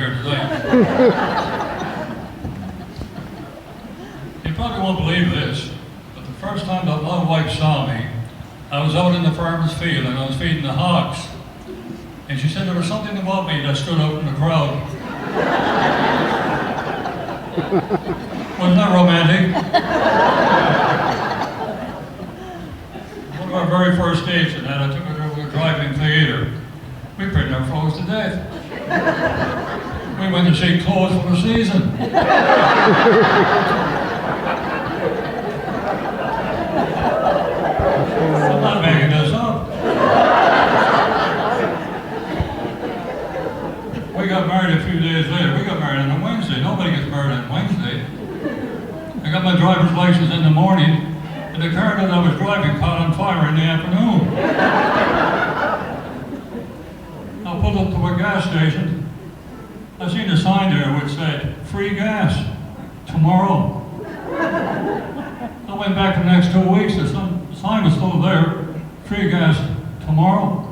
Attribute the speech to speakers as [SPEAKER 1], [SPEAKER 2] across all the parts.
[SPEAKER 1] here today. You probably won't believe this, but the first time that my wife saw me, I was out in the farmer's field and I was feeding the hogs. And she said there was something about me that stood out in the crowd. Wasn't that romantic? One of our very first dates and that, I took her to a drive-in theater. We pretty near froze to death. We went to see clothes for the season. I'm not making this up. We got married a few days later. We got married on a Wednesday. Nobody gets married on Wednesday. I got my driver's license in the morning, and the car that I was driving caught on fire in the afternoon. I pulled up to a gas station. I seen a sign there which said, "Free gas, tomorrow." I went back the next 2 weeks, the sign was still there, "Free gas, tomorrow."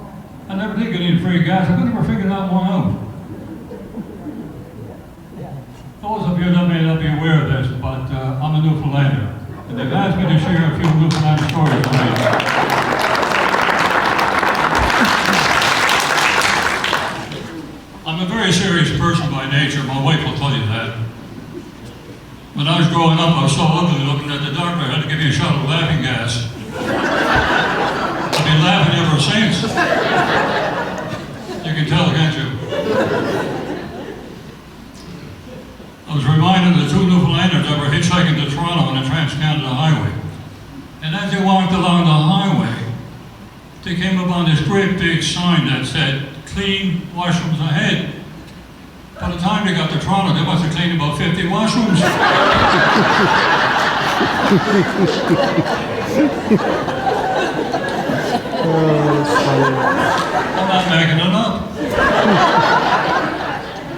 [SPEAKER 1] I never did get any free gas. I could never figure that one out. Those of you that may not be aware of this, but I'm a Newfoundlander, and they've asked me to share a few Newfoundland stories tonight. I'm a very serious person by nature. My wife will tell you that. When I was growing up, I was so ugly looking that the doctor had to give me a shot of laughing gas. I've been laughing ever since. You can tell, can't you? I was reminded of the two Newfoundlanders that were hitchhiking to Toronto on the Trans-Canada Highway. And as they walked along the highway, they came upon this great big sign that said, "Clean washrooms ahead." By the time they got to Toronto, they must have cleaned about 50 washrooms. I'm not making it up.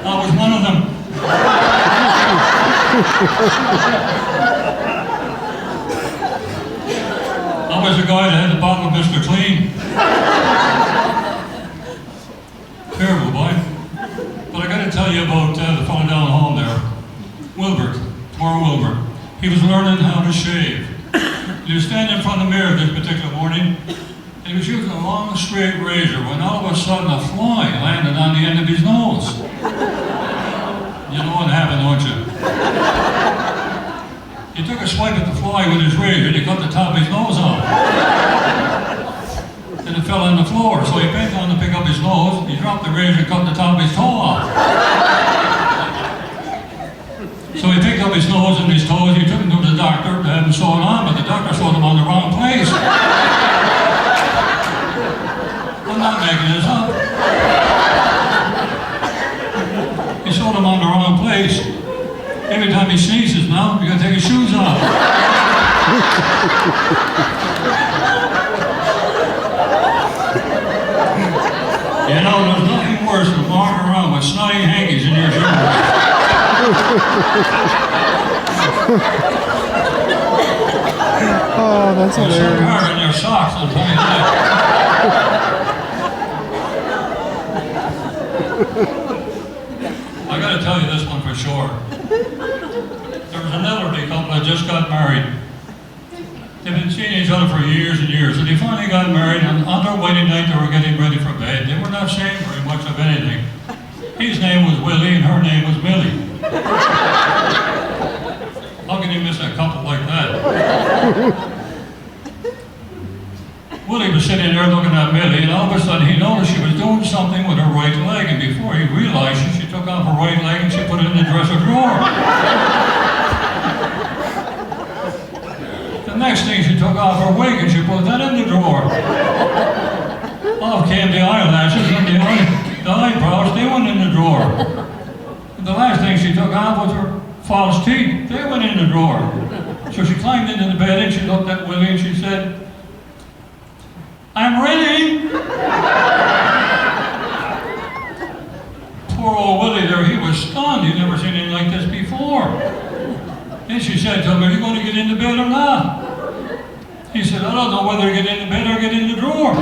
[SPEAKER 1] I was one of them. I was the guy that had the bottle of Mr. Clean. Terrible, boy. But I got to tell you about the fellow down the hall there, Wilbert, poor Wilbert. He was learning how to shave. He was standing in front of the mirror this particular morning, and he was using a long, straight razor when all of a sudden a fly landed on the end of his nose. You know what happened, don't you? He took a swipe at the fly with his razor and he cut the top of his nose off. And it fell on the floor, so he bent down to pick up his nose, he dropped the razor and cut the top of his toe off. So he picked up his nose and his toes, he took him to the doctor to have him sewn on, but the doctor sewed him on the wrong place. I'm not making this up. He sewed him on the wrong place. Every time he sneezes now, you gotta take his shoes off. You know, there's nothing worse than walking around with snotty hankies in your shoes.
[SPEAKER 2] Oh, that's hilarious.
[SPEAKER 1] There's some hair in your socks, I'll tell you that. I gotta tell you this one for sure. There was an elderly couple that just got married. They've been seeing each other for years and years, and they finally got married, and on their wedding night they were getting ready for bed. They were not saying very much of anything. His name was Willie and her name was Millie. How can you miss a couple like that? Willie was sitting there looking at Millie, and all of a sudden he noticed she was doing something with her right leg, and before he realized it, she took off her right leg and she put it in the dresser drawer. The next thing, she took off her wig and she put that in the drawer. Off came the eyelashes and the eyebrows, they went in the drawer. And the last thing she took off was her false teeth, they went in the drawer. So she climbed into the bed and she looked at Willie and she said, "I'm ready." Poor old Willie there, he was stunned. He'd never seen anything like this before. And she said to him, "Are you going to get into bed or not?" He said, "I don't know whether to get into bed or get in the drawer."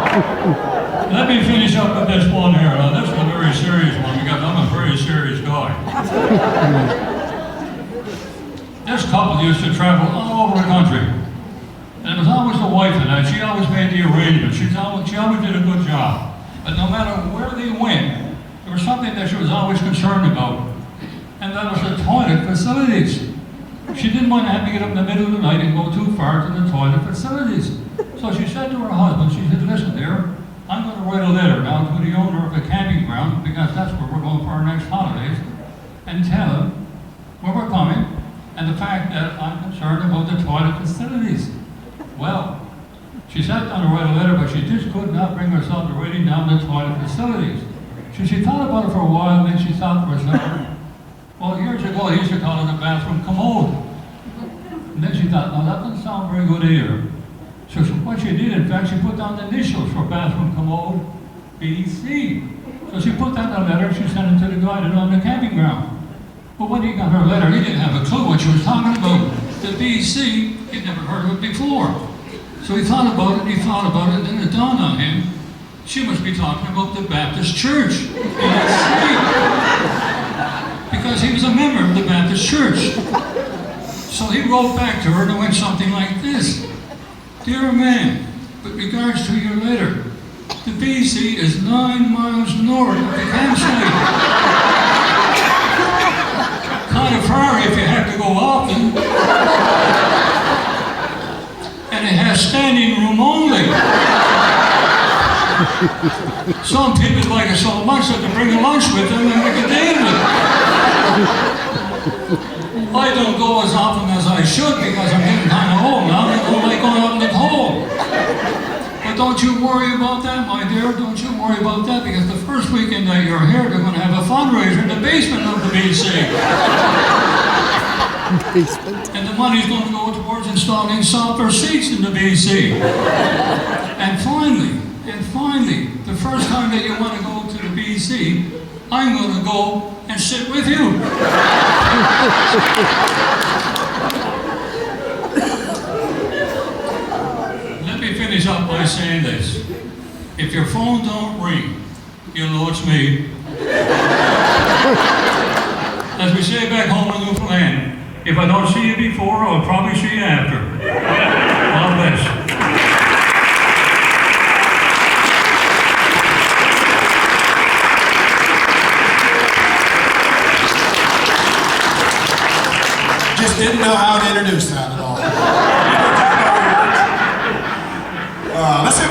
[SPEAKER 1] Let me finish up with this one here. Now, this is a very serious one because I'm a very serious guy. This couple used to travel all over the country. And it was always the wife in that. She always made the arrangements. She always did a good job. But no matter where they went, there was something that she was always concerned about. And that was the toilet facilities. She didn't want to have to get up in the middle of the night and go too far to the toilet facilities. So she said to her husband, she said, listen dear, I'm going to write a letter now to the owner of the camping ground, because that's where we're going for our next holidays, and tell him where we're coming and the fact that I'm concerned about the toilet facilities. Well, she sat down to write a letter, but she just could not bring herself to writing down the toilet facilities. So she thought about it for a while, and then she thought to herself, well, years ago, I used to call it a bathroom commode. And then she thought, no, that doesn't sound very good either. So what she did, in fact, she put down the initials for bathroom commode, BC. So she put that in a letter, she sent it to the guy that owned the camping ground. But when he got her letter, he didn't have a clue what she was talking about. The BC, he'd never heard of it before. So he thought about it, and then it dawned on him, she must be talking about the Baptist Church in the city. Because he was a member of the Baptist Church. So he wrote back to her and it went something like this. Dear man, with regards to your letter, the BC is 9 miles north of the campsite. Kind of far if you have to go often. And it has standing room only. Some people like it so much that they bring a lunch with them and make a day of it. I don't go as often as I should because I'm getting kind of old now. I don't like going out in the cold. But don't you worry about that, my dear. Don't you worry about that, because the first weekend that you're here, they're going to have a fundraiser in the basement of the BC. And the money's going to go towards installing softer seats in the BC. And finally, the first time that you want to go to the BC, I'm going to go and sit with you. Let me finish up by saying this. If your phone don't ring, you'll know it's me. As we say back home in Newfoundland, if I don't see you before, I'll probably see you after. God bless.
[SPEAKER 2] Just didn't know how to introduce that at all. Let's have